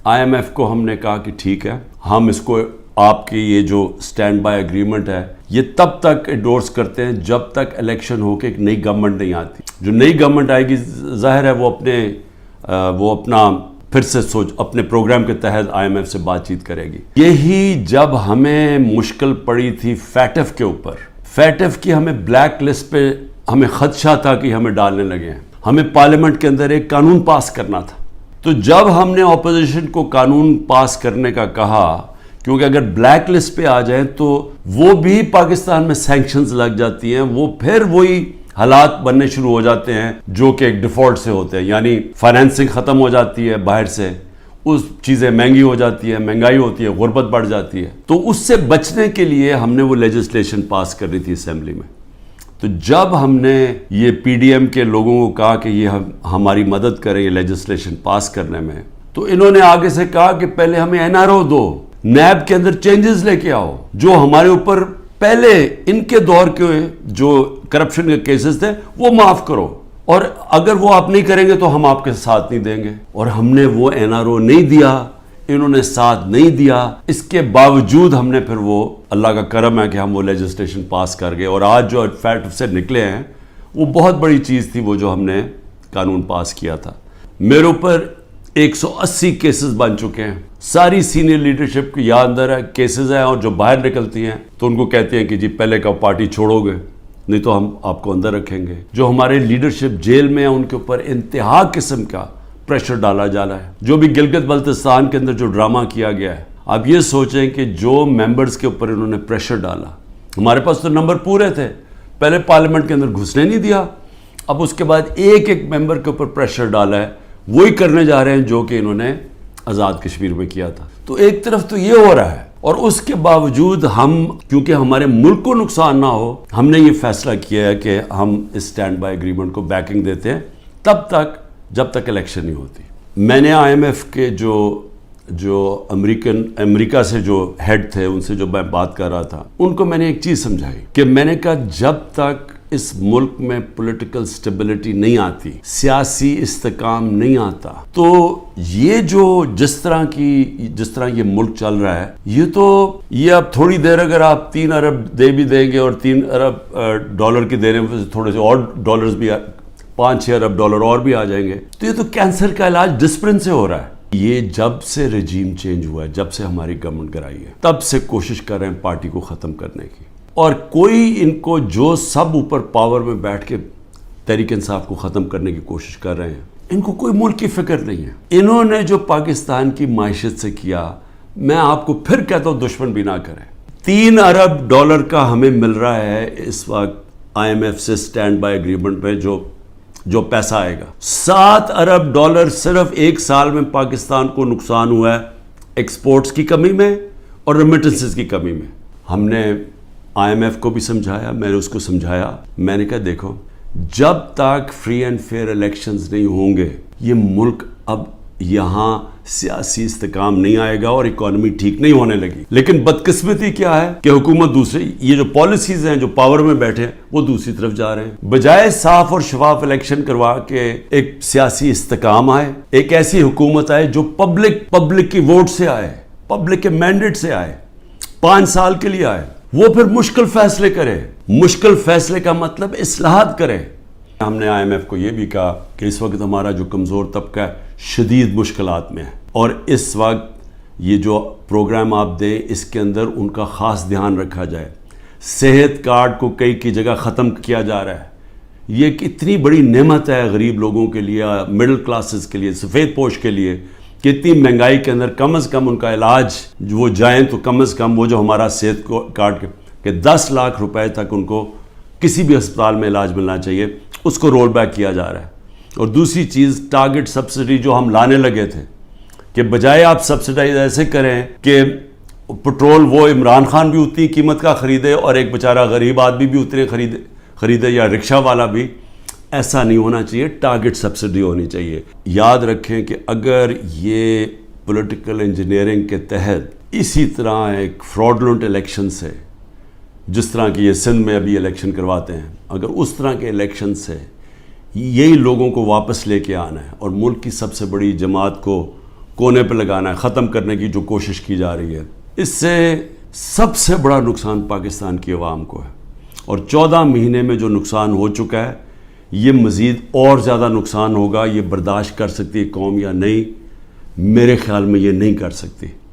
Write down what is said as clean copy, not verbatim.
IMF کو ہم نے کہا کہ ٹھیک ہے، ہم اس کو آپ کی یہ جو سٹینڈ بائی اگریمنٹ ہے یہ تب تک انڈورس کرتے ہیں جب تک الیکشن ہو کے ایک نئی گورنمنٹ نہیں آتی. جو نئی گورنمنٹ آئے گی ظاہر ہے وہ اپنا پھر سے اپنے پروگرام کے تحت IMF سے بات چیت کرے گی. یہی جب ہمیں مشکل پڑی تھی فیٹف کے اوپر، فیٹف کی ہمیں بلیک لسٹ پہ ہمیں خدشہ تھا کہ ہمیں ڈالنے لگے ہیں. ہمیں پارلیمنٹ کے اندر ایک قانون پاس کرنا تھا. تو جب ہم نے اپوزیشن کو قانون پاس کرنے کا کہا، کیونکہ اگر بلیک لسٹ پہ آ جائیں تو وہ بھی پاکستان میں سینکشنز لگ جاتی ہیں، وہ پھر وہی حالات بننے شروع ہو جاتے ہیں جو کہ ایک ڈیفالٹ سے ہوتے ہیں، یعنی فائنینسنگ ختم ہو جاتی ہے باہر سے، اس چیزیں مہنگی ہو جاتی ہیں، مہنگائی ہوتی ہے، غربت بڑھ جاتی ہے. تو اس سے بچنے کے لیے ہم نے وہ لیجسلیشن پاس کرنی تھی اسمبلی میں. تو جب ہم نے یہ PDM کے لوگوں کو کہا کہ یہ ہماری مدد کریں یہ لیجسلیشن پاس کرنے میں، تو انہوں نے آگے سے کہا کہ پہلے ہمیں NRO دو، نیب کے اندر چینجز لے کے آؤ، جو ہمارے اوپر پہلے ان کے دور کے جو کرپشن کے کیسز تھے وہ معاف کرو، اور اگر وہ آپ نہیں کریں گے تو ہم آپ کے ساتھ نہیں دیں گے. اور ہم نے وہ NRO نہیں دیا، انہوں نے ساتھ نہیں دیا. اس کے باوجود ہم نے پھر وہ اللہ کا کرم ہے کہ ہم وہ لیجسلیشن پاس کر گئے، اور آج جو فیٹ سے نکلے ہیں وہ بہت بڑی چیز تھی، وہ جو ہم نے قانون پاس کیا تھا. میرے اوپر 180 کیسز بن چکے ہیں. ساری سینئر لیڈرشپ کی یاد اندر ہے کیسز ہیں، اور جو باہر نکلتی ہیں تو ان کو کہتے ہیں کہ جی پہلے کا پارٹی چھوڑو گے نہیں تو ہم آپ کو اندر رکھیں گے. جو ہمارے لیڈرشپ جیل میں ہیں ان کے اوپر انتہا قسم کا پریشر ڈالا جا رہا ہے. جو بھی گلگت بلتستان کے اندر جو ڈرامہ کیا گیا ہے، آپ یہ سوچیں کہ جو ممبرز کے اوپر انہوں نے پریشر ڈالا، ہمارے پاس تو نمبر پورے تھے، پہلے پارلیمنٹ کے اندر گھسنے نہیں دیا، اب اس کے بعد ایک ایک ممبر کے اوپر پریشر ڈالا ہے، وہی کرنے جا رہے ہیں جو کہ انہوں نے آزاد کشمیر میں کیا تھا. تو ایک طرف تو یہ ہو رہا ہے، اور اس کے باوجود ہم کیونکہ ہمارے ملک کو نقصان نہ ہو، ہم نے یہ فیصلہ کیا ہے کہ ہم اس سٹینڈ بائی اگریمنٹ کو بیکنگ دیتے ہیں تب تک جب تک الیکشن نہیں ہوتی. میں نے IMF کے جو امریکہ سے جو ہیڈ تھے ان سے جو میں بات کر رہا تھا، ان کو میں نے ایک چیز سمجھائی کہ میں نے کہا جب تک اس ملک میں پولیٹیکل سٹیبلٹی نہیں آتی، سیاسی استحکام نہیں آتا، تو یہ جس طرح یہ ملک چل رہا ہے، یہ اب تھوڑی دیر اگر آپ 3 ارب دے بھی دیں گے اور 3 ارب ڈالر کی دینے میں تھوڑے سے اور ڈالرز بھی 5-6 ارب ڈالر اور بھی آ جائیں گے، تو یہ تو کینسر کا علاج ڈسپلن سے ہو رہا ہے. یہ جب سے رجیم چینج ہوا ہے، جب سے ہماری گورنمنٹ گرائی ہے، تب سے کوشش کر رہے ہیں پارٹی کو ختم کرنے کی. اور کوئی ان کو جو سب اوپر پاور میں بیٹھ کے تحریک انصاف کو ختم کرنے کی کوشش کر رہے ہیں، ان کو کوئی ملک کی فکر نہیں ہے. انہوں نے جو پاکستان کی معیشت سے کیا، میں آپ کو پھر کہتا ہوں دشمن بھی نہ کریں. 3 ارب ڈالر کا ہمیں مل رہا ہے اس وقت IMF سے سٹینڈ بائی اگریمنٹ میں جو پیسہ آئے گا. 7 ارب ڈالر صرف ایک سال میں پاکستان کو نقصان ہوا ہے ایکسپورٹس کی کمی میں اور ریمیٹنسز کی کمی میں. ہم نے IMF کو بھی سمجھایا، میں نے اس کو سمجھایا، میں نے کہا دیکھو جب تک فری اینڈ فیئر الیکشنز نہیں ہوں گے یہ ملک اب یہاں سیاسی استحکام نہیں آئے گا اور اکانومی ٹھیک نہیں ہونے لگی. لیکن بدقسمتی کیا ہے کہ حکومت دوسری یہ جو پالیسیز ہیں جو پاور میں بیٹھے ہیں وہ دوسری طرف جا رہے ہیں. بجائے صاف اور شفاف الیکشن کروا کے ایک سیاسی استحکام آئے، ایک ایسی حکومت آئے جو پبلک کی ووٹ سے آئے، پبلک کے مینڈیٹ سے آئے، 5 سال کے لیے آئے، وہ پھر مشکل فیصلے کرے. مشکل فیصلے کا مطلب اصلاحات کرے. ہم نے IMF کو یہ بھی کہا کہ اس وقت ہمارا جو کمزور طبقہ ہے شدید مشکلات میں ہے، اور اس وقت یہ جو پروگرام آپ دیں اس کے اندر ان کا خاص دھیان رکھا جائے. صحت کارڈ کو کئی جگہ ختم کیا جا رہا ہے. یہ ایک اتنی بڑی نعمت ہے غریب لوگوں کے لیے، مڈل کلاسز کے لیے، سفید پوش کے لیے، کہ اتنی مہنگائی کے اندر کم از کم ان کا علاج وہ جائیں تو کم از کم وہ جو ہمارا صحت کارڈ کہ 10 لاکھ روپے تک ان کو کسی بھی ہسپتال میں علاج ملنا چاہیے، اس کو رول بیک کیا جا رہا ہے. اور دوسری چیز ٹارگٹ سبسڈی جو ہم لانے لگے تھے کہ بجائے آپ سبسڈائز ایسے کریں کہ پٹرول وہ عمران خان بھی اتنی قیمت کا خریدے اور ایک بیچارہ غریب آدمی بھی اتنے خریدے یا رکشہ والا بھی، ایسا نہیں ہونا چاہیے. ٹارگٹ سبسڈی ہونی چاہیے. یاد رکھیں کہ اگر یہ پولیٹیکل انجینئرنگ کے تحت اسی طرح ایک فراڈلنٹ الیکشن سے، جس طرح کی یہ سندھ میں ابھی الیکشن کرواتے ہیں، اگر اس طرح کے الیکشن سے یہی لوگوں کو واپس لے کے آنا ہے اور ملک کی سب سے بڑی جماعت کو کونے پہ لگانا ہے، ختم کرنے کی جو کوشش کی جا رہی ہے، اس سے سب سے بڑا نقصان پاکستان کی عوام کو ہے، اور 14 مہینے میں جو نقصان ہو چکا ہے یہ مزید اور زیادہ نقصان ہوگا۔ یہ برداشت کر سکتی ہے قوم یا نہیں؟ میرے خیال میں یہ نہیں کر سکتی۔